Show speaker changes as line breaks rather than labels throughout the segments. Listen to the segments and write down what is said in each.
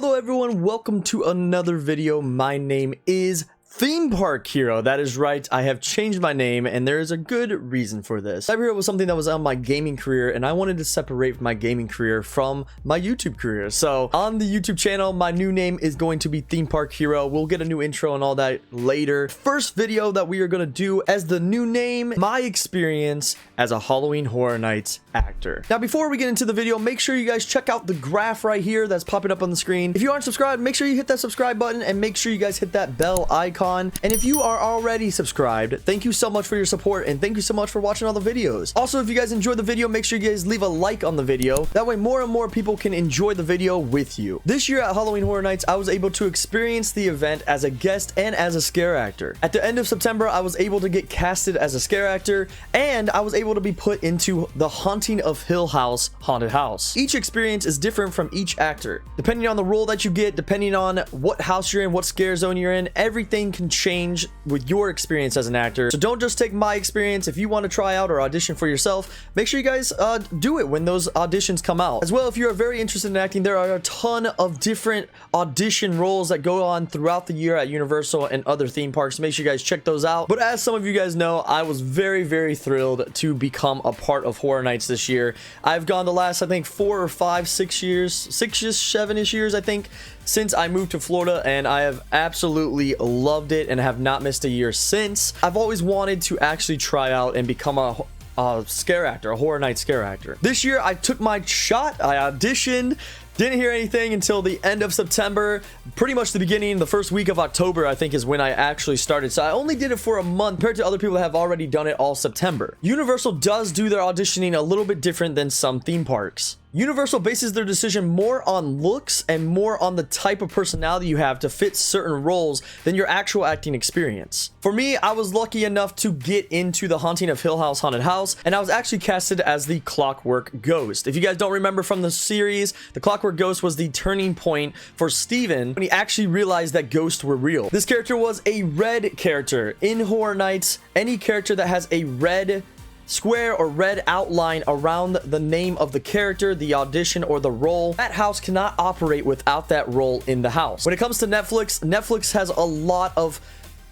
Hello everyone, welcome to another video. My name is Theme Park Hero. That is right, I have changed my name and there is a good reason for this. Cyber Hero was something that was on my gaming career and I wanted to separate my gaming career from my YouTube career. So on the YouTube channel, my new name is going to be Theme Park Hero. We'll get a new intro and all that later. First video that we are going to do as the new name, my experience as a Halloween Horror Nights actor. Now before we get into the video, make sure you guys check out the graph right here that's popping up on the screen. If you aren't subscribed, make sure you hit that subscribe button and make sure you guys hit that bell icon. And if you are already subscribed, thank you so much for your support and thank you so much for watching all the videos. Also, if you guys enjoyed the video, make sure you guys leave a like on the video. That way more and more people can enjoy the video with you. This year at Halloween Horror Nights, I was able to experience the event as a guest and as a scare actor. At the end of September, I was able to get casted as a scare actor and I was able to be put into the Haunting of Hill House haunted house. Each experience is different from each actor. Depending on the role that you get, depending on what house you're in, what scare zone you're in, everything can change with your experience as an actor. So don't just take my experience. If you want to try out or audition for yourself, make sure you guys do it when those auditions come out. As well, if you're very interested in acting, there are a ton of different audition roles that go on throughout the year at Universal and other theme parks. So make sure you guys check those out. But as some of you guys know, I was very thrilled to become a part of Horror Nights this year. I've gone the last, I think, 4 or 5, 6 years, 7-ish years, I think, since I moved to Florida, and I have absolutely loved it and have not missed a year since. I've always wanted to actually try out and become a scare actor, a Horror Night scare actor. This year, I took my shot. I auditioned. Didn't hear anything until the end of September. Pretty much the beginning, the first week of October, I think, is when I actually started. So I only did it for a month compared to other people that have already done it all September. Universal does do their auditioning a little bit different than some theme parks. Universal bases their decision more on looks and more on the type of personality you have to fit certain roles than your actual acting experience. For me, I was lucky enough to get into the Haunting of Hill House haunted house, and I was actually casted as the Clockwork Ghost. If you guys don't remember from the series, the Clockwork Ghost was the turning point for Steven when he actually realized that ghosts were real. This character was a red character. In Horror Nights, any character that has a red square or red outline around the name of the character, the audition, or the role, that house cannot operate without that role in the house. When it comes to Netflix has a lot of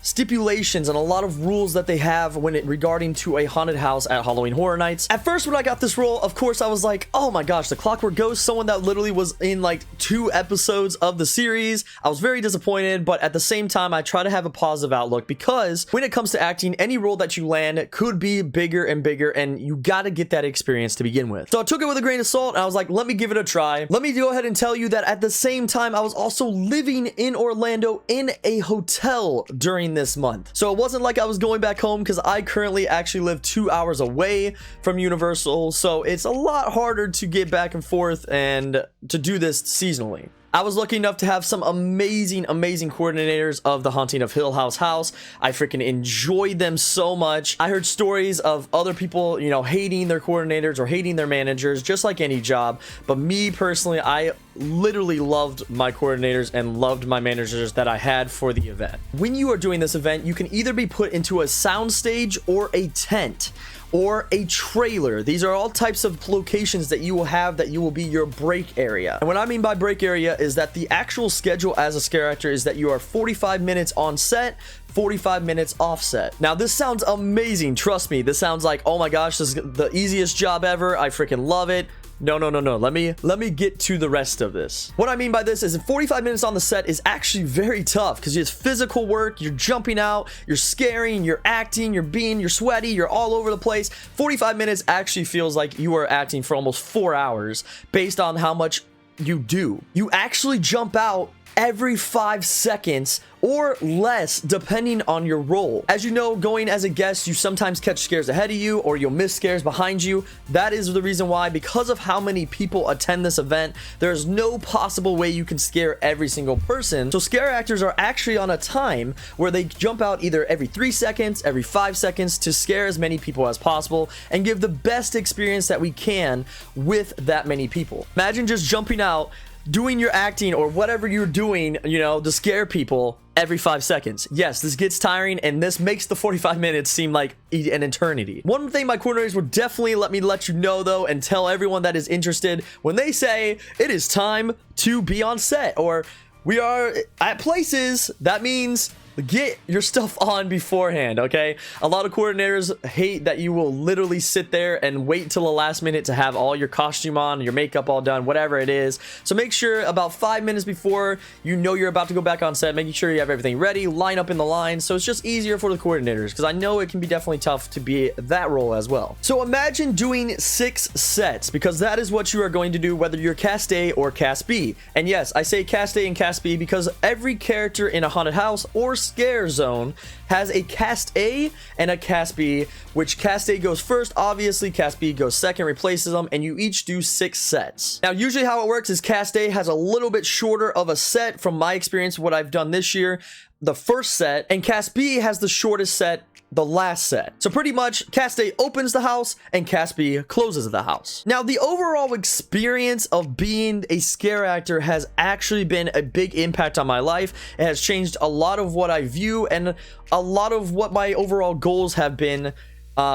stipulations and a lot of rules that they have when regarding to a haunted house at Halloween Horror Nights. At first, when I got this role, of course, I was like, oh my gosh, the Clockwork Ghost, someone that literally was in like 2 episodes of the series. I was very disappointed, but at the same time, I try to have a positive outlook because when it comes to acting, any role that you land could be bigger and bigger, and you got to get that experience to begin with. So I took it with a grain of salt, and I was like, let me give it a try. Let me go ahead and tell you that at the same time, I was also living in Orlando in a hotel during this month. So it wasn't like I was going back home because I currently actually live 2 hours away from Universal. So it's a lot harder to get back and forth and to do this seasonally. I was lucky enough to have some amazing coordinators of the Haunting of Hill House house. I freaking enjoyed them so much. I heard stories of other people, you know, hating their coordinators or hating their managers, just like any job. But me personally, I literally loved my coordinators and loved my managers that I had for the event. When you are doing this event, you can either be put into a soundstage or a tent or a trailer. These are all types of locations that you will have that you will be your break area. And what I mean by break area is that the actual schedule as a scare actor is that you are 45 minutes on set, 45 minutes offset. Now this sounds amazing. Trust me, this sounds like, oh my gosh, this is the easiest job ever. I freaking love it. No. Let me get to the rest of this. What I mean by this is 45 minutes on the set is actually very tough because it's physical work. You're jumping out, you're scaring, you're acting, you're sweaty, you're all over the place. 45 minutes actually feels like you are acting for almost 4 hours based on how much you do. You actually jump out every 5 seconds or less depending on your role. As you know, going as a guest, you sometimes catch scares ahead of you or you'll miss scares behind you. That is the reason why, because of how many people attend this event, there's no possible way you can scare every single person. So scare actors are actually on a time where they jump out either every 3 seconds, every 5 seconds to scare as many people as possible and give the best experience that we can with that many people. Imagine just jumping out, doing your acting or whatever you're doing, you know, to scare people every 5 seconds. Yes, this gets tiring, and this makes the 45 minutes seem like an eternity. One thing my coordinators would definitely let you know, though, and tell everyone that is interested, when they say it is time to be on set or we are at places, that means get your stuff on beforehand, okay? A lot of coordinators hate that you will literally sit there and wait till the last minute to have all your costume on, your makeup all done, whatever it is. So make sure about 5 minutes before you know you're about to go back on set, making sure you have everything ready, line up in the line, so it's just easier for the coordinators, because I know it can be definitely tough to be that role as well. So imagine doing 6 sets, because that is what you are going to do whether you're cast A or cast B. And yes, I say cast A and cast B because every character in a haunted house or scare zone has a cast A and a cast B, which cast A goes first, obviously cast B goes second, replaces them, and you each do 6 sets. Now usually how it works is cast A has a little bit shorter of a set from my experience, what I've done this year, the first set, and cast B has the shortest set, the last set. So pretty much cast A opens the house and cast B closes the house. Now the overall experience of being a scare actor has actually been a big impact on my life. It has changed a lot of what I view and a lot of what my overall goals have been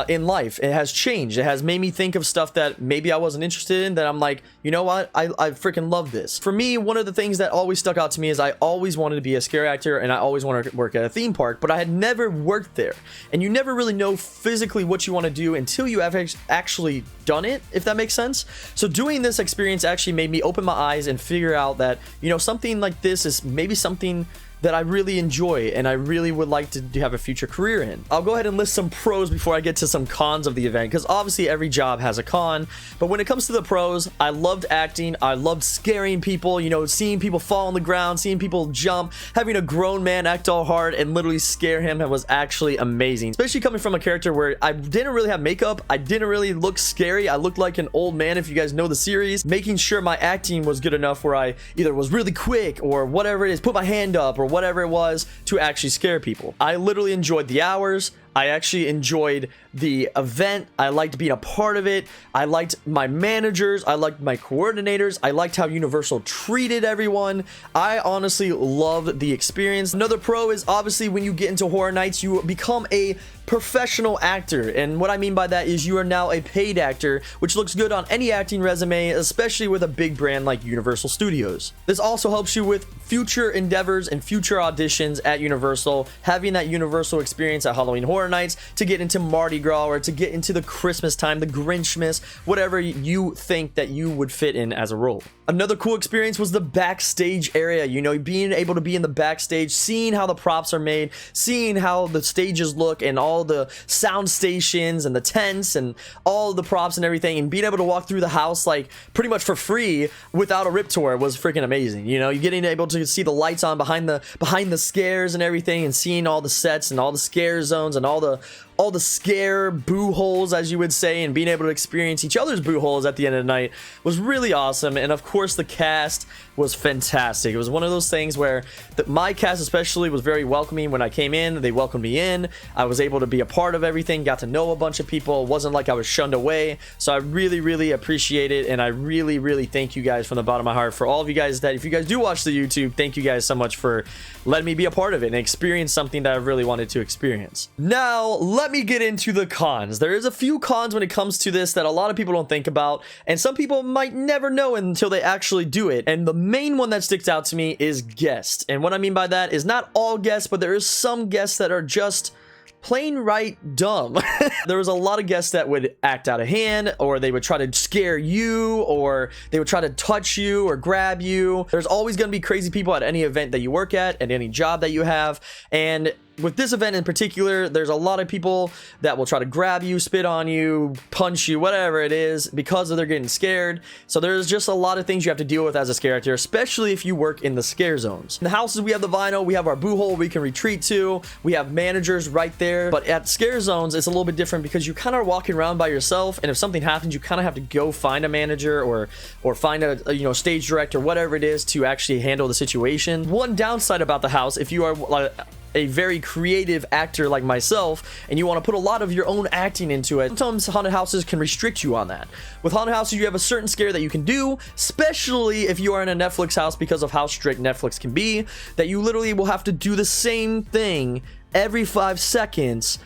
in life. It has changed. It has made me think of stuff that maybe I wasn't interested in, that I'm like, you know what, I freaking love this. For me, one of the things that always stuck out to me is I always wanted to be a scare actor and I always wanted to work at a theme park, but I had never worked there. And you never really know physically what you want to do until you have actually done it, if that makes sense. So doing this experience actually made me open my eyes and figure out that, you know, something like this is maybe something that I really enjoy and I really would like to have a future career in. I'll go ahead and list some pros before I get to some cons of the event, because obviously every job has a con, but when it comes to the pros, I loved acting, I loved scaring people, you know, seeing people fall on the ground, seeing people jump, having a grown man act all hard and literally scare him, was actually amazing. Especially coming from a character where I didn't really have makeup, I didn't really look scary, I looked like an old man if you guys know the series, making sure my acting was good enough where I either was really quick or whatever it is, put my hand up or whatever it was to actually scare people. I literally enjoyed the hours. I actually enjoyed the event. I liked being a part of it. I liked my managers. I liked my coordinators. I liked how Universal treated everyone. I honestly loved the experience. Another pro is obviously when you get into Horror Nights, you become a professional actor, and what I mean by that is you are now a paid actor, which looks good on any acting resume, especially with a big brand like Universal Studios. This also helps you with future endeavors and future auditions at Universal, having that Universal experience at Halloween Horror Nights, to get into Mardi Gras or to get into the Christmas time, the Grinchmas, whatever you think that you would fit in as a role. Another cool experience was the backstage area, you know, being able to be in the backstage, seeing how the props are made, seeing how the stages look and all the sound stations and the tents and all the props and everything, and being able to walk through the house like pretty much for free without a rip tour was freaking amazing. You know, you're getting able to see the lights on behind the scares and everything, and seeing all the sets and all the scare zones and all the scare boo holes, as you would say, and being able to experience each other's boo holes at the end of the night was really awesome. And of course the cast was fantastic. It was one of those things where my cast especially was very welcoming. When I came in, they welcomed me in. I was able to be a part of everything, got to know a bunch of people. It wasn't like I was shunned away. So I really appreciate it, and I really thank you guys from the bottom of my heart. For all of you guys that, if you guys do watch the YouTube, thank you guys so much for letting me be a part of it and experience something that I really wanted to experience. Now let me get into the cons. There is a few cons when it comes to this that a lot of people don't think about, and some people might never know until they actually do it. And the main one that sticks out to me is guests. And what I mean by that is not all guests, but there is some guests that are just plain right dumb. There was a lot of guests that would act out of hand, or they would try to scare you, or they would try to touch you or grab you. There's always going to be crazy people at any event that you work at any job that you have. And with this event in particular, there's a lot of people that will try to grab you, spit on you, punch you, whatever it is, because they're getting scared. So there's just a lot of things you have to deal with as a scare actor, especially if you work in the scare zones. In the houses, we have the vinyl, we have our boo hole we can retreat to, we have managers right there. But at scare zones, it's a little bit different because you kind of are walking around by yourself, and if something happens, you kind of have to go find a manager or find a stage director, whatever it is, to actually handle the situation. One downside about the house, if you are a very creative actor like myself and you want to put a lot of your own acting into it, sometimes haunted houses can restrict you on that. With haunted houses, you have a certain scare that you can do, especially if you are in a Netflix house, because of how strict Netflix can be, that you literally will have to do the same thing every 5 seconds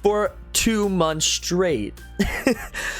for 2 months straight.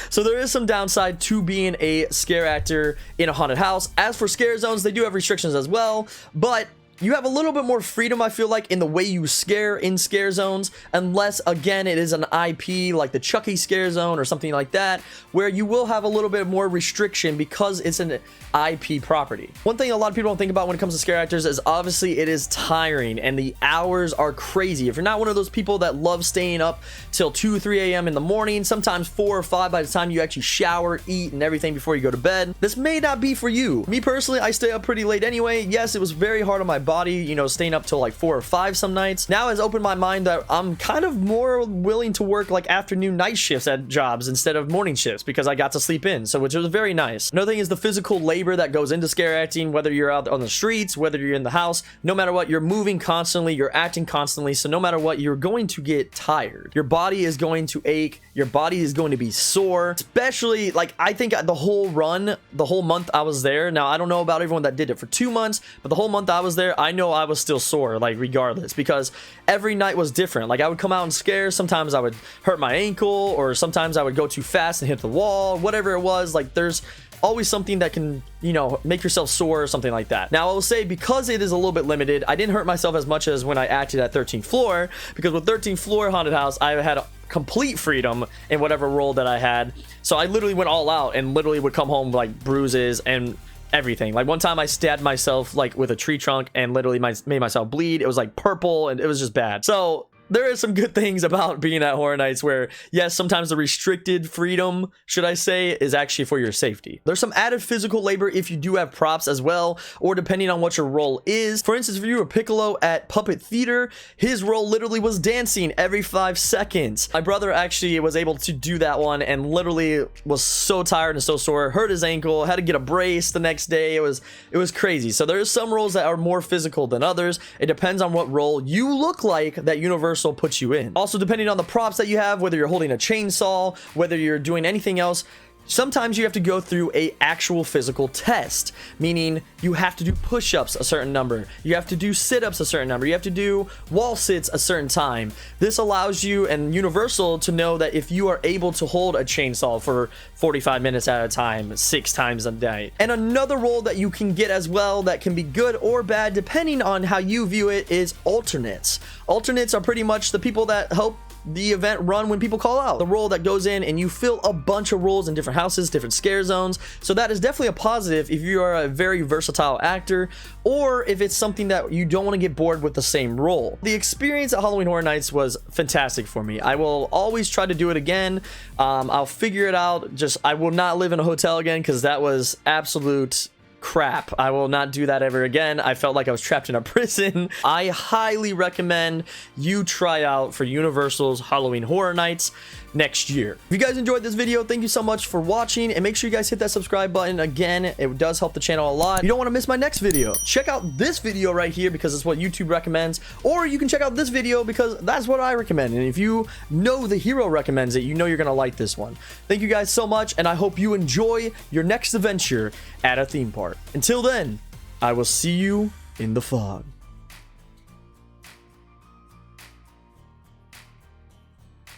So there is some downside to being a scare actor in a haunted house. As for scare zones, they do have restrictions as well, but you have a little bit more freedom, I feel like, in the way you scare in scare zones, unless, again, it is an IP like the Chucky scare zone or something like that, where you will have a little bit more restriction because it's an IP property. One thing a lot of people don't think about when it comes to scare actors is obviously it is tiring and the hours are crazy. If you're not one of those people that love staying up till 2, 3 a.m. in the morning, sometimes 4 or 5 by the time you actually shower, eat, and everything before you go to bed, this may not be for you. Me personally, I stay up pretty late anyway. Yes, it was very hard on my body, you know, staying up till like 4 or 5 some nights. Now has opened my mind that I'm kind of more willing to work like afternoon night shifts at jobs instead of morning shifts because I got to sleep in, so which was very nice. Another thing is the physical labor that goes into scare acting, whether you're out on the streets, whether you're in the house, no matter what, you're moving constantly, you're acting constantly, so no matter what, you're going to get tired. Your body is going to ache, your body is going to be sore, especially like I think the whole month I was there. Now I don't know about everyone that did it for 2 months, but the whole month I was there, I know I was still sore, like regardless, because every night was different. Like I would come out and scare, sometimes I would hurt my ankle, or sometimes I would go too fast and hit the wall, whatever it was. Like there's always something that can, you know, make yourself sore or something like that. Now I will say, because it is a little bit limited, I didn't hurt myself as much as when I acted at 13th floor, because with 13th floor haunted house I had complete freedom in whatever role that I had, so I literally went all out and literally would come home like bruises and everything. Like one time I stabbed myself like with a tree trunk and literally made myself bleed. It was like purple and it was just bad. So there is some good things about being at Horror Nights where, yes, sometimes the restricted freedom, should I say, is actually for your safety. There's some added physical labor if you do have props as well, or depending on what your role is. For instance, if you were Piccolo at Puppet Theater, his role literally was dancing every 5 seconds. My brother actually was able to do that one and literally was so tired and so sore, hurt his ankle, had to get a brace the next day. It was crazy. So there's some roles that are more physical than others. It depends on what role you look like that Universal puts you in. Also, depending on the props that you have, whether you're holding a chainsaw, whether you're doing anything else, sometimes you have to go through a actual physical test, meaning you have to do push-ups a certain number, you have to do sit-ups a certain number, you have to do wall sits a certain time. This allows you and Universal to know that if you are able to hold a chainsaw for 45 minutes at a time, 6 times a day. And another role that you can get as well that can be good or bad depending on how you view it is alternates. Alternates are pretty much the people that help the event run when people call out. The role that goes in and you fill a bunch of roles in different houses, different scare zones. So that is definitely a positive if you are a very versatile actor, or if it's something that you don't want to get bored with the same role. The experience at Halloween Horror Nights was fantastic for me. I will always try to do it again. I'll figure it out. Just I will not live in a hotel again because that was absolute crap. I will not do that ever again. I felt like I was trapped in a prison. I highly recommend you try out for Universal's Halloween Horror Nights next year. If you guys enjoyed this video, thank you so much for watching, and make sure you guys hit that subscribe button. Again, it does help the channel a lot. You don't want to miss my next video. Check out this video right here because it's what YouTube recommends, or you can check out this video because that's what I recommend, and if you know the hero recommends it, you know you're gonna like this one. Thank you guys so much, and I hope you enjoy your next adventure at a theme park. Until then, I will see you in the fog.